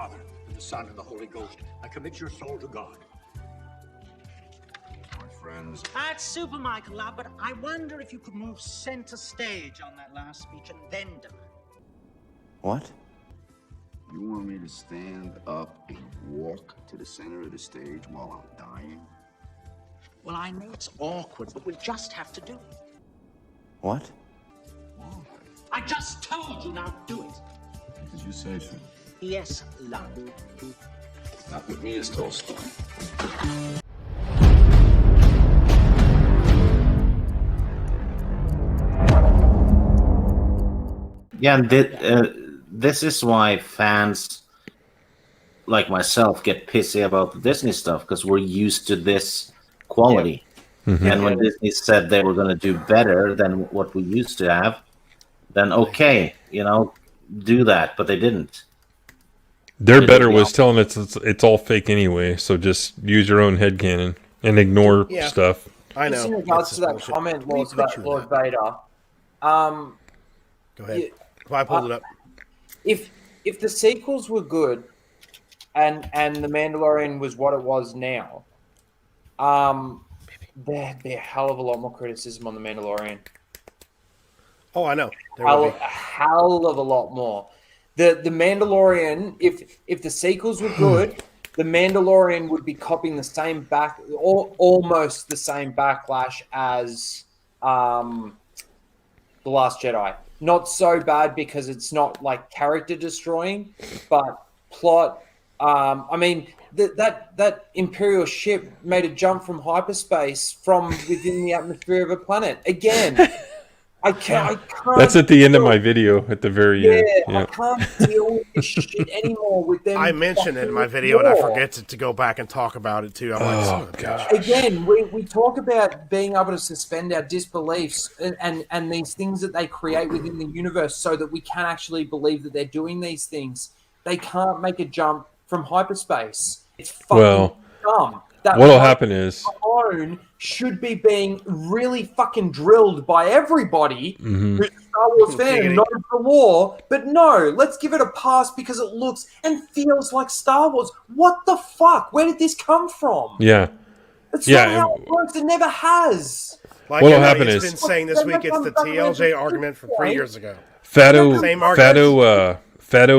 Father, and the Son, and the Holy Ghost. I commit your soul to God. My friends. That's super, Michael, love, but I wonder if you could move center stage on that last speech and then die. What? You want me to stand up and walk to the center of the stage while I'm dying? Well, I know it's awkward, but we'll just have to do it. What? I just told you now, do it. Did you say so? Yes, love. Not with me, as Tolstoy. Yeah, and this is why fans like myself get pissy about the Disney stuff, because we're used to this quality. Yeah. Mm-hmm. And when Disney said they were going to do better than what we used to have, then okay, do that, but they didn't. Their better was telling us it's all fake anyway, so just use your own headcanon and ignore stuff. I know. Just in regards to that bullshit comment, Lord Vader. Go ahead. I pulled it up. If the sequels were good, and the Mandalorian was what it was now, there'd be a hell of a lot more criticism on the Mandalorian. Oh, I know. A hell of a lot more. The Mandalorian, if the sequels were good, the Mandalorian would be copying the same almost the same backlash as The Last Jedi. Not so bad because it's not like character destroying, but plot. I mean, that Imperial ship made a jump from hyperspace from within the atmosphere of a planet. Again, I can't. That's at the end of my video at the very end. Yeah. I can't deal with this shit anymore with them. I mentioned it in my video, and I forget to go back and talk about it too. I'm like, gosh. Again, we talk about being able to suspend our disbeliefs and these things that they create within the universe so that we can actually believe that they're doing these things. They can't make a jump from hyperspace. It's fucking dumb. What'll happen is alone should be being really fucking drilled by everybody who's a Star Wars fan and knows the lore. But no, let's give it a pass because it looks and feels like Star Wars. What the fuck? Where did this come from? Yeah. It's not how it works. It never has. Like what'll happen is been saying this week, it's the TLJ argument from 3 years ago. Fado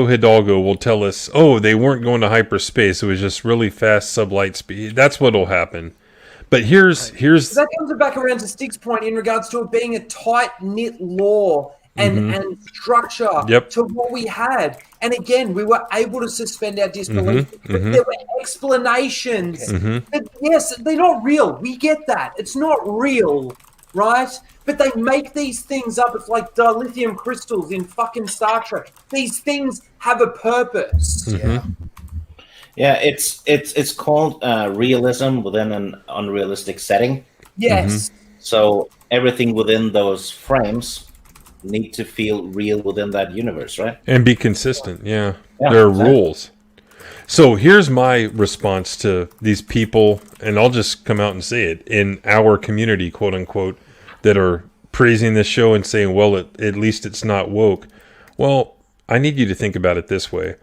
Hidalgo will tell us, they weren't going to hyperspace. It was just really fast sublight speed. That's what'll happen. But here's that comes back around to Stig's point in regards to it being a tight-knit lore and structure to what we had. And again, we were able to suspend our disbelief. But there were explanations that, yes, they're not real. We get that. It's not real, right? But they make these things up. It's like dilithium crystals in fucking Star Trek. These things have a purpose. Yeah, it's called realism within an unrealistic setting. Yes. So everything within those frames need to feel real within that universe, right? And be consistent, yeah. There are rules. So here's my response to these people, and I'll just come out and say it, in our community, quote unquote, that are praising this show and saying, well, at least it's not woke. Well, I need you to think about it this way.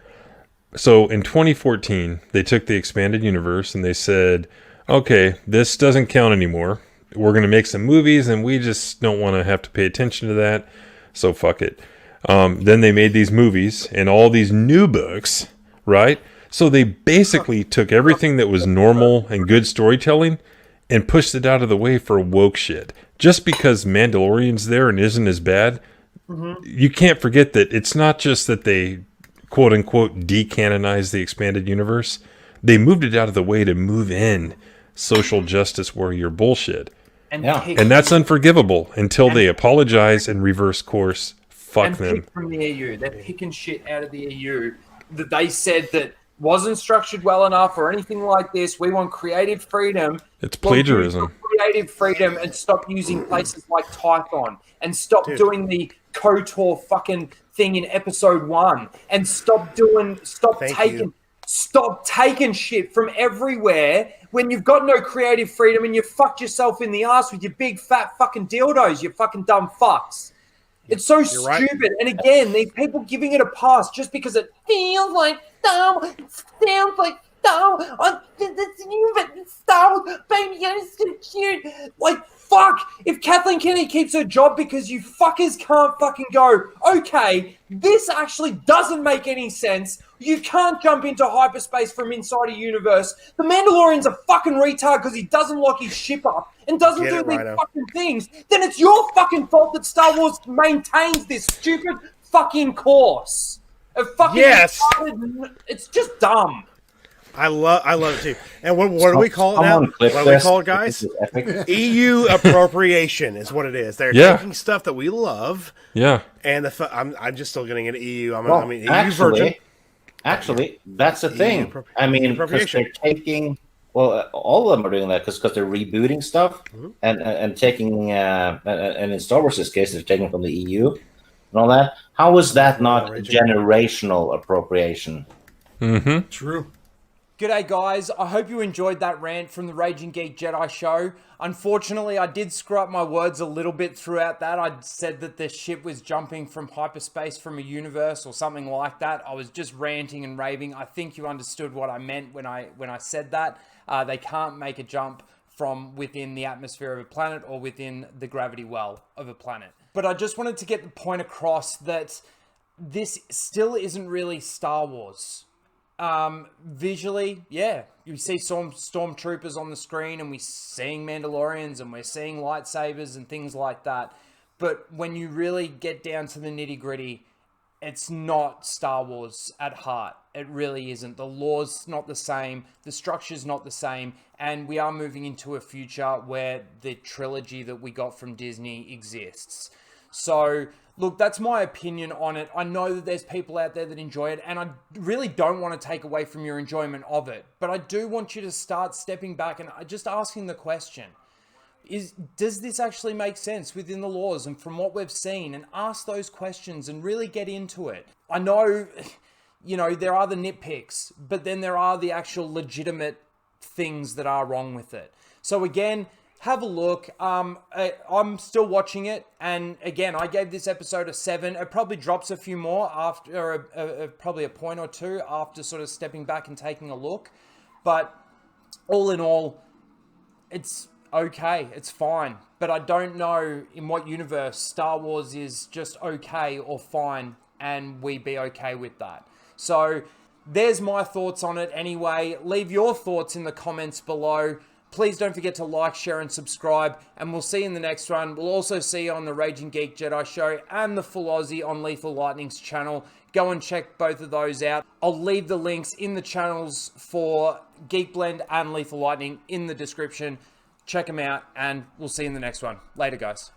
So in 2014, they took the expanded universe and they said, okay, this doesn't count anymore. We're going to make some movies and we just don't want to have to pay attention to that. So fuck it. Then they made these movies and all these new books, right? So they basically took everything that was normal and good storytelling and pushed it out of the way for woke shit. Just because Mandalorian's there and isn't as bad, you can't forget that it's not just that they quote unquote decanonize the expanded universe. They moved it out of the way to move in social justice warrior bullshit. And that's unforgivable until they apologize and reverse course. Fuck them. From the EU. They're picking shit out of the EU that they said that wasn't structured well enough or anything like this. We want creative freedom. It's plagiarism. Creative freedom and stop using places like Tython and stop doing the KOTOR fucking thing in episode 1 and stop taking shit from everywhere when you've got no creative freedom and you fucked yourself in the ass with your big fat fucking dildos, you fucking dumb fucks. It's so stupid. Right. And again, these people giving it a pass just because it feels like Star Wars. It sounds like Star Wars. That's new, but Star Wars. Baby Yoda's so cute. Like, fuck. If Kathleen Kennedy keeps her job because you fuckers can't fucking go, okay, this actually doesn't make any sense. You can't jump into hyperspace from inside a universe. The Mandalorian's a fucking retard because he doesn't lock his ship up and doesn't do these fucking things. Then it's your fucking fault that Star Wars maintains this stupid fucking course. It's just dumb. I love it too. And what do we call it now? What do we call it, guys? EU appropriation is what it is. They're taking stuff that we love. Yeah. And I'm just still getting an EU. EU virgin. Actually, that's the thing. I mean, because they're taking, all of them are doing that because they're rebooting stuff and taking, and in Star Wars' case, they're taking from the EU and all that. How is that not generational appropriation? Mm-hmm. True. G'day guys, I hope you enjoyed that rant from the Raging Geek Jedi show. Unfortunately, I did screw up my words a little bit throughout that. I said that the ship was jumping from hyperspace from a universe or something like that. I was just ranting and raving. I think you understood what I meant when I said that. They can't make a jump from within the atmosphere of a planet or within the gravity well of a planet. But I just wanted to get the point across that this still isn't really Star Wars. Visually, yeah, you see some stormtroopers on the screen and we're seeing Mandalorians and we're seeing lightsabers and things like that. But when you really get down to the nitty gritty, it's not Star Wars at heart. It really isn't. The lore's not the same. The structure's not the same. And we are moving into a future where the trilogy that we got from Disney exists. So, look, that's my opinion on it. I know that there's people out there that enjoy it, and I really don't want to take away from your enjoyment of it. But I do want you to start stepping back and just asking the question, does this actually make sense within the laws and from what we've seen? And ask those questions and really get into it. I know, there are the nitpicks, but then there are the actual legitimate things that are wrong with it. So again, have a look. I'm still watching it, and again, I gave this episode a 7. It probably drops a few more after, probably a point or two after sort of stepping back and taking a look. But all in all, it's okay. It's fine. But I don't know in what universe Star Wars is just okay or fine, and we be okay with that. So there's my thoughts on it anyway. Leave your thoughts in the comments below. Please don't forget to like, share, and subscribe, and we'll see you in the next one. We'll also see you on the Raging Geek Jedi show and the Full Aussie on Lethal Lightning's channel. Go and check both of those out. I'll leave the links in the channels for Geek Blend and Lethal Lightning in the description. Check them out, and we'll see you in the next one. Later, guys.